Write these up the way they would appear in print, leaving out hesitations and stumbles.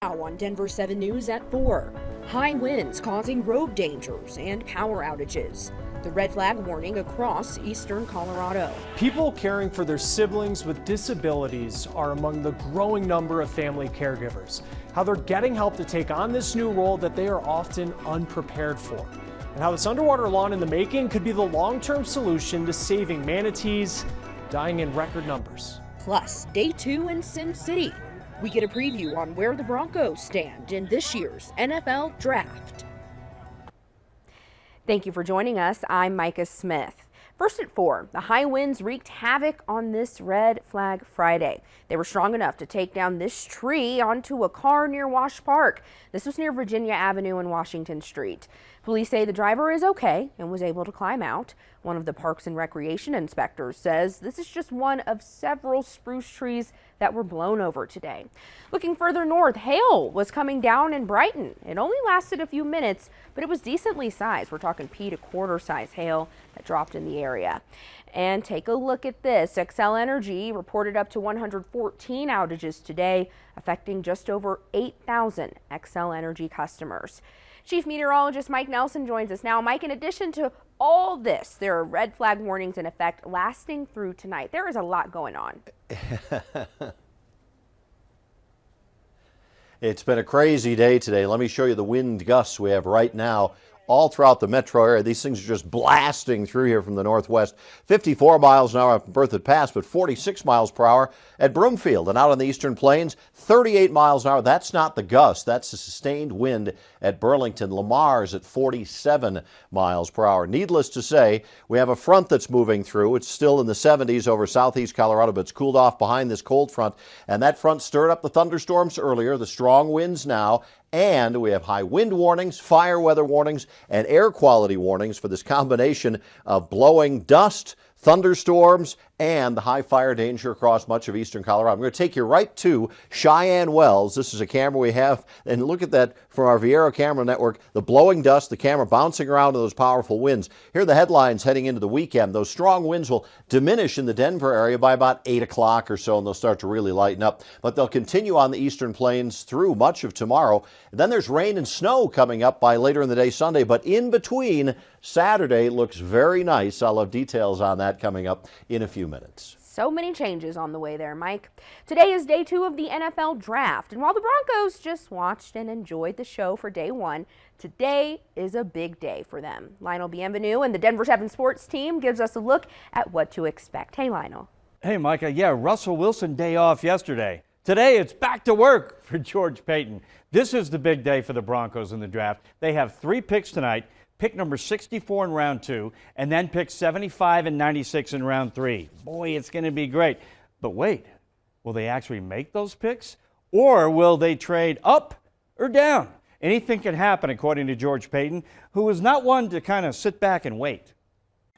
Now on Denver 7 News at 4. High winds causing road dangers and power outages. The red flag warning across eastern Colorado. People caring for their siblings with disabilities are among the growing number of family caregivers. How they're getting help to take on this new role that they are often unprepared for. And how this underwater lawn in the making could be the long-term solution to saving manatees dying in record numbers. Plus, day 2 in Sin City. We get a preview on where the Broncos stand in this year's NFL Draft. Thank you for joining us. I'm Micah Smith. First at 4, the high winds wreaked havoc on this Red Flag Friday. They were strong enough to take down this tree onto a car near Wash Park. This was near Virginia Avenue and Washington Street. Police say the driver is okay and was able to climb out. One of the Parks and Recreation inspectors says this is just one of several spruce trees that were blown over today. Looking further north, hail was coming down in Brighton. It only lasted a few minutes, but it was decently sized. We're talking pea to quarter size hail that dropped in the area. And take a look at this. Xcel Energy reported up to 114 outages today, affecting just over 8,000 Xcel Energy customers. Chief Meteorologist Mike Nelson joins us now. Mike, in addition to all this, there are red flag warnings in effect lasting through tonight. There is a lot going on. It's been a crazy day today. Let me show you the wind gusts we have right now all throughout the metro area. These things are just blasting through here from the northwest. 54 miles an hour at Berthoud Pass, but 46 miles per hour at Broomfield. And out on the eastern plains, 38 miles an hour. That's not the gust. That's the sustained wind at Burlington. Lamar's at 47 miles per hour. Needless to say, we have a front that's moving through. It's still in the 70s over southeast Colorado, but it's cooled off behind this cold front. And that front stirred up the thunderstorms earlier, the strong winds now. And we have high wind warnings, fire weather warnings, and air quality warnings for this combination of blowing dust, thunderstorms, and the high fire danger across much of eastern Colorado. I'm going to take you right to Cheyenne Wells. This is a camera we have, and look at that from our Viero camera network, the blowing dust, the camera bouncing around in those powerful winds. Here are the headlines heading into the weekend. Those strong winds will diminish in the Denver area by about 8 o'clock or so, and they'll start to really lighten up. But they'll continue on the eastern plains through much of tomorrow. And then there's rain and snow coming up by later in the day Sunday, but in between, Saturday looks very nice. I'll have details on that coming up in a few minutes. So many changes on the way there, Mike. Today is day 2 of the NFL Draft, and while the Broncos just watched and enjoyed the show for day 1, today is a big day for them. Lionel Bienvenu and the Denver 7 Sports team gives us a look at what to expect. Hey, Lionel. Hey, Micah. Yeah, Russell Wilson day off yesterday. Today it's back to work for George Paton. This is the big day for the Broncos in the draft. They have 3 picks tonight. Pick number 64 in round 2, and then pick 75 and 96 in round 3. Boy, it's going to be great. But wait, will they actually make those picks? Or will they trade up or down? Anything can happen, according to George Paton, who is not one to kind of sit back and wait.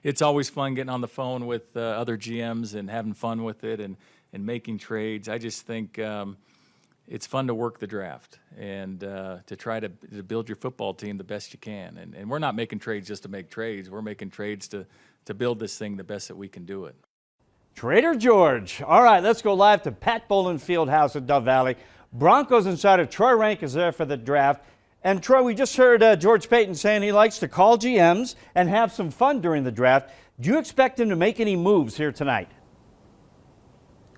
It's always fun getting on the phone with other GMs and having fun with it and making trades. I just think it's fun to work the draft and to try to build your football team the best you can. And we're not making trades just to make trades. We're making trades to build this thing the best that we can do it. Trader George. All right, let's go live to Pat Bowlen Fieldhouse at Dove Valley. Broncos insider Troy Rank is there for the draft. And Troy, we just heard George Paton saying he likes to call GMs and have some fun during the draft. Do you expect him to make any moves here tonight?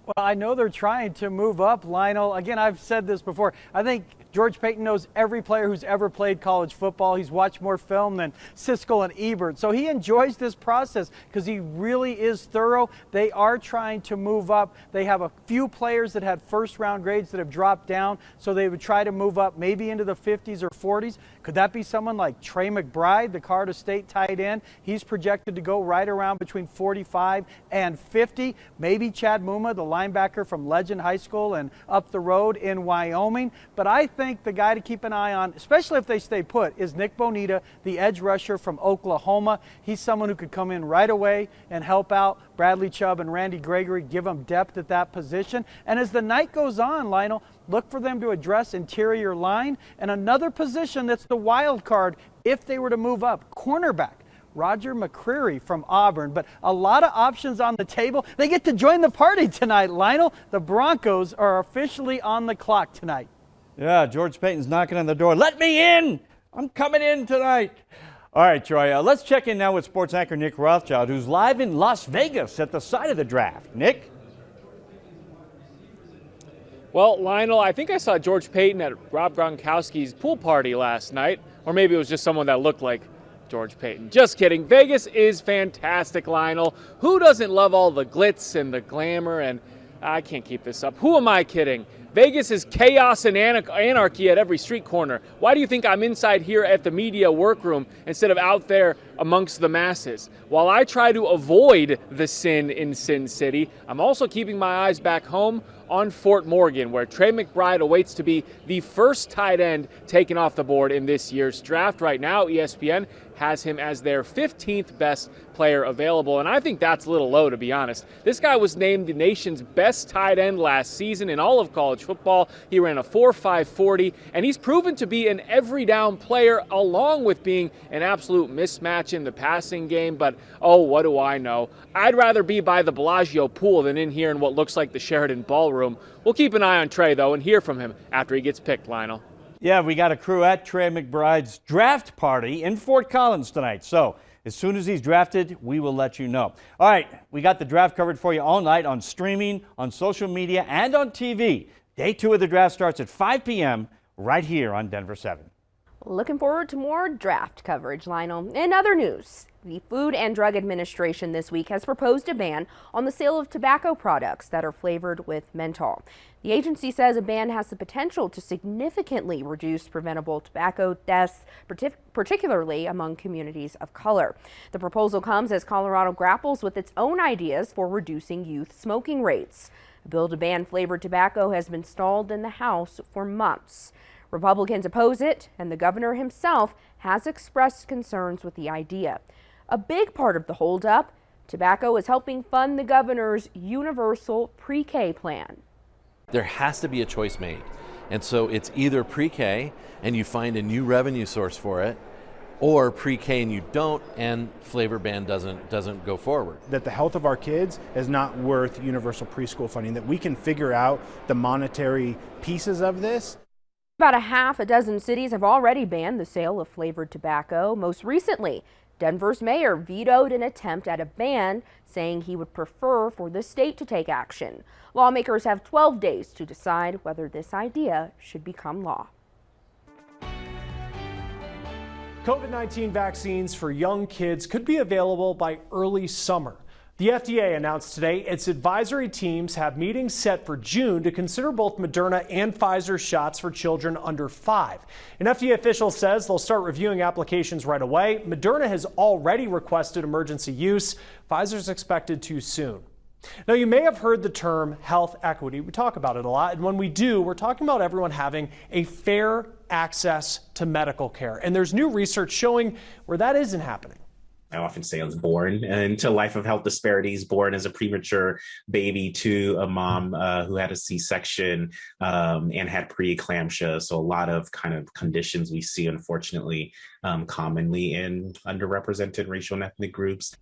Well, I know they're trying to move up, Lionel. Again, I've said this before. I think George Paton knows every player who's ever played college football. He's watched more film than Siskel and Ebert. So he enjoys this process because he really is thorough. They are trying to move up. They have a few players that had first-round grades that have dropped down, so they would try to move up maybe into the 50s or 40s. Could that be someone like Trey McBride, the Colorado State tight end? He's projected to go right around between 45 and 50. Maybe Chad Muma, the linebacker from Legend High School and up the road in Wyoming. But I think the guy to keep an eye on, especially if they stay put, is Nick Bonita, the edge rusher from Oklahoma. He's someone who could come in right away and help out Bradley Chubb and Randy Gregory, give them depth at that position. And as the night goes on, Lionel, look for them to address interior line and another position that's the wild card if they were to move up, cornerback. Roger McCreary from Auburn, but a lot of options on the table. They get to join the party tonight, Lionel. The Broncos are officially on the clock tonight. Yeah, George Payton's knocking on the door. Let me in! I'm coming in tonight. All right, Troy, let's check in now with sports anchor Nick Rothschild, who's live in Las Vegas at the site of the draft. Nick? Well, Lionel, I think I saw George Payton at Rob Gronkowski's pool party last night, or maybe it was just someone that looked like George Payton. Just kidding. Vegas is fantastic, Lionel. Who doesn't love all the glitz and the glamour? And I can't keep this up. Who am I kidding? Vegas is chaos and anarchy at every street corner. Why do you think I'm inside here at the media workroom instead of out there amongst the masses? While I try to avoid the sin in Sin City, I'm also keeping my eyes back home on Fort Morgan, where Trey McBride awaits to be the first tight end taken off the board in this year's draft. Right now, ESPN has him as their 15th best player available, and I think that's a little low, to be honest. This guy was named the nation's best tight end last season in all of college football. He ran a 4.5 40, and he's proven to be an every down player, along with being an absolute mismatch in the passing game. But oh, what do I know? I'd rather be by the Bellagio pool than in here in what looks like the Sheraton Ballroom. We'll keep an eye on Trey, though, and hear from him after he gets picked, Lionel. Yeah, we got a crew at Trey McBride's draft party in Fort Collins tonight. So as soon as he's drafted, we will let you know. All right, we got the draft covered for you all night on streaming, on social media, and on TV. Day 2 of the draft starts at 5 p.m. right here on Denver 7. Looking forward to more draft coverage, Lionel. In other news, the Food and Drug Administration this week has proposed a ban on the sale of tobacco products that are flavored with menthol. The agency says a ban has the potential to significantly reduce preventable tobacco deaths, particularly among communities of color. The proposal comes as Colorado grapples with its own ideas for reducing youth smoking rates. A bill to ban flavored tobacco has been stalled in the House for months. Republicans oppose it, and the governor himself has expressed concerns with the idea. A big part of the holdup, tobacco is helping fund the governor's universal pre-K plan. There has to be a choice made. And so it's either pre-K and you find a new revenue source for it, or pre-K and you don't, and flavor ban doesn't go forward. That the health of our kids is not worth universal preschool funding, that we can figure out the monetary pieces of this. About a half a dozen cities have already banned the sale of flavored tobacco. Most recently, Denver's mayor vetoed an attempt at a ban, saying he would prefer for the state to take action. Lawmakers have 12 days to decide whether this idea should become law. COVID-19 vaccines for young kids could be available by early summer. The FDA announced today its advisory teams have meetings set for June to consider both Moderna and Pfizer shots for children under 5. An FDA official says they'll start reviewing applications right away. Moderna has already requested emergency use. Pfizer's expected to soon. Now, you may have heard the term health equity. We talk about it a lot, and when we do, we're talking about everyone having a fair access to medical care. And there's new research showing where that isn't happening. I often say I was born into a life of health disparities, born as a premature baby to a mom who had a C-section and had preeclampsia. So a lot of kind of conditions we see, unfortunately, commonly in underrepresented racial and ethnic groups.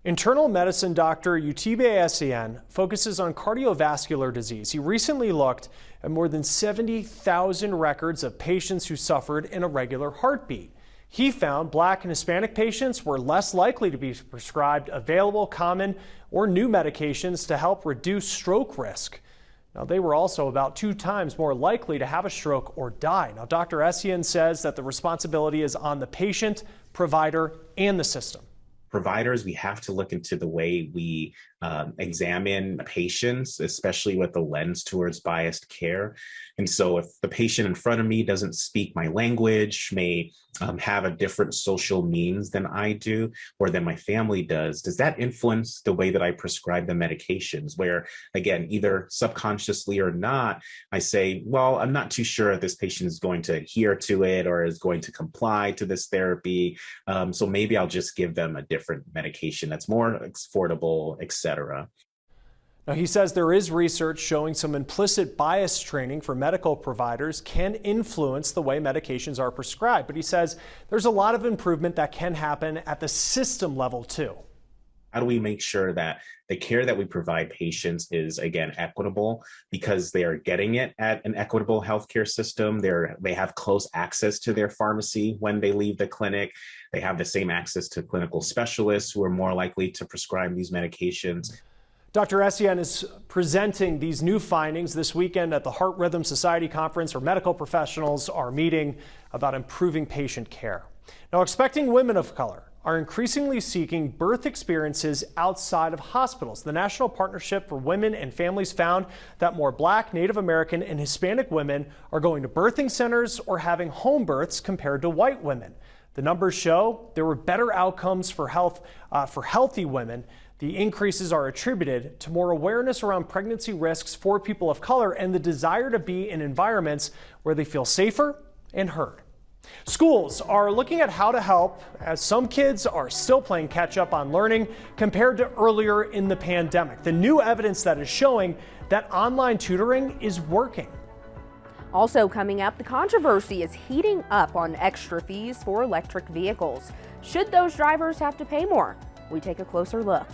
Internal medicine doctor Utibe Essien focuses on cardiovascular disease. He recently looked at more than 70,000 records of patients who suffered an irregular heartbeat. He found Black and Hispanic patients were less likely to be prescribed available, common, or new medications to help reduce stroke risk. Now, they were also about 2 times more likely to have a stroke or die. Now, Dr. Essien says that the responsibility is on the patient, provider, and the system. Providers, we have to look into the way we examine patients, especially with a lens towards biased care. And so if the patient in front of me doesn't speak my language, may have a different social means than I do, or than my family does that influence the way that I prescribe the medications? Where, again, either subconsciously or not, I say, well, I'm not too sure if this patient is going to adhere to it or is going to comply to this therapy. So maybe I'll just give them a different medication that's more affordable, etc. Now, he says there is research showing some implicit bias training for medical providers can influence the way medications are prescribed. But he says there's a lot of improvement that can happen at the system level, too. How do we make sure that the care that we provide patients is, again, equitable because they are getting it at an equitable healthcare system? They have close access to their pharmacy when they leave the clinic. They have the same access to clinical specialists who are more likely to prescribe these medications. Dr. Essien is presenting these new findings this weekend at the Heart Rhythm Society Conference, where medical professionals are meeting about improving patient care. Now, expecting women of color are increasingly seeking birth experiences outside of hospitals. The National Partnership for Women and Families found that more Black, Native American, and Hispanic women are going to birthing centers or having home births compared to white women. The numbers show there were better outcomes for healthy women. The increases are attributed to more awareness around pregnancy risks for people of color and the desire to be in environments where they feel safer and heard. Schools are looking at how to help, as some kids are still playing catch up on learning compared to earlier in the pandemic. The new evidence that is showing that online tutoring is working. Also coming up, the controversy is heating up on extra fees for electric vehicles. Should those drivers have to pay more? We take a closer look.